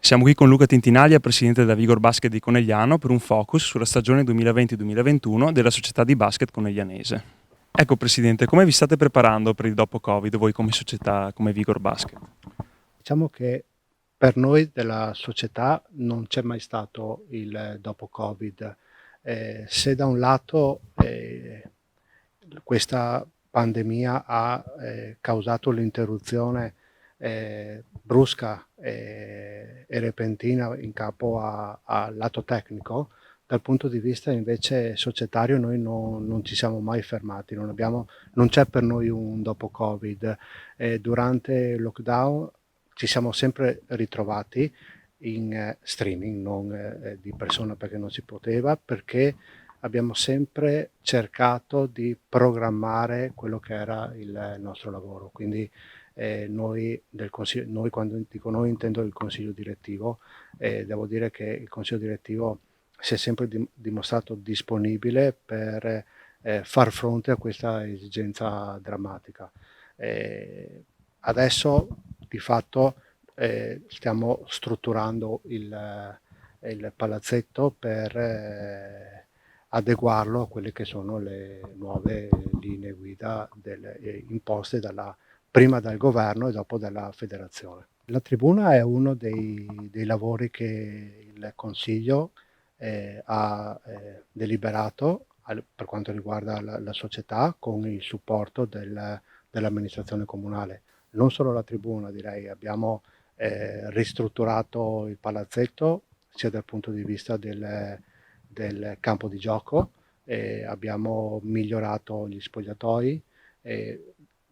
Siamo qui con Luca Tintinaglia, presidente della Vigor Basket di Conegliano, per un focus sulla stagione 2020-2021 della società di basket coneglianese. Ecco Presidente, come vi state preparando per il dopo Covid, voi come società, come Vigor Basket? Diciamo che per noi della società non c'è mai stato il dopo Covid. Se da un lato questa pandemia ha causato l'interruzione brusca e repentina in capo al lato tecnico, dal punto di vista invece societario noi non ci siamo mai fermati, non c'è per noi un dopo Covid. Durante il lockdown ci siamo sempre ritrovati in streaming, non di persona perché non si poteva, perché abbiamo sempre cercato di programmare quello che era il nostro lavoro. Quindi noi quando dico noi intendo il consiglio direttivo, devo dire che il consiglio direttivo si è sempre dimostrato disponibile per far fronte a questa esigenza drammatica. Adesso di fatto stiamo strutturando il palazzetto per adeguarlo a quelle che sono le nuove linee guida imposte prima dal governo e dopo dalla federazione. La tribuna è uno dei lavori che il Consiglio ha deliberato per quanto riguarda la società con il supporto dell'amministrazione comunale. Non solo la tribuna, direi, abbiamo ristrutturato il palazzetto sia dal punto di vista del campo di gioco, abbiamo migliorato gli spogliatoi,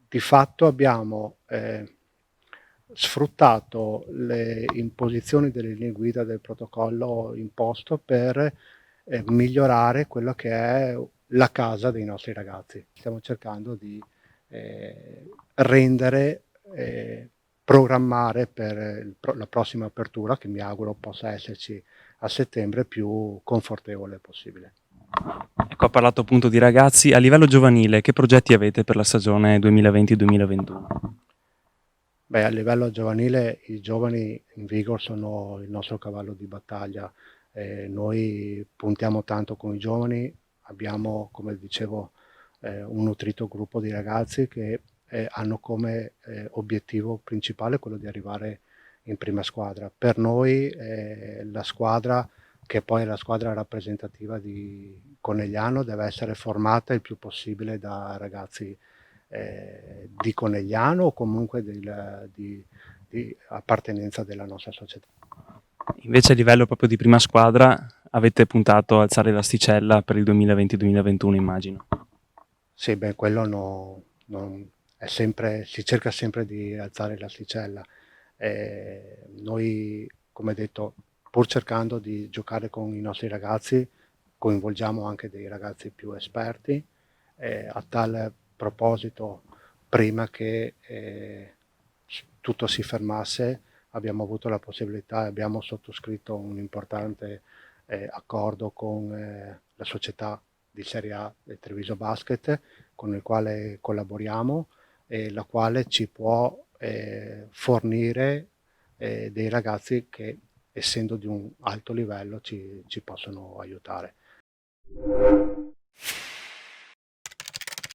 di fatto abbiamo sfruttato le imposizioni delle linee guida del protocollo imposto per migliorare quello che è la casa dei nostri ragazzi. Stiamo cercando di rendere, programmare per la prossima apertura, che mi auguro possa esserci a settembre, più confortevole possibile. Ecco, ha parlato appunto di ragazzi. A livello giovanile, che progetti avete per la stagione 2020-2021? Beh, a livello giovanile i giovani in Vigor sono il nostro cavallo di battaglia. Noi puntiamo tanto con i giovani, abbiamo, come dicevo, un nutrito gruppo di ragazzi che hanno come obiettivo principale quello di arrivare in prima squadra. Per noi la squadra, che poi è la squadra rappresentativa di Conegliano, deve essere formata il più possibile da ragazzi di Conegliano o comunque di appartenenza della nostra società. Invece a livello proprio di prima squadra avete puntato a alzare l'asticella per il 2020-2021, immagino. Sì, beh, quello è sempre, si cerca sempre di alzare l'asticella. Noi, come detto, pur cercando di giocare con i nostri ragazzi, coinvolgiamo anche dei ragazzi più esperti. A tal proposito, prima che tutto si fermasse, abbiamo avuto la possibilità e abbiamo sottoscritto un importante accordo con la società di Serie A del Treviso Basket, con il quale collaboriamo e la quale ci può fornire dei ragazzi che, essendo di un alto livello, ci possono aiutare.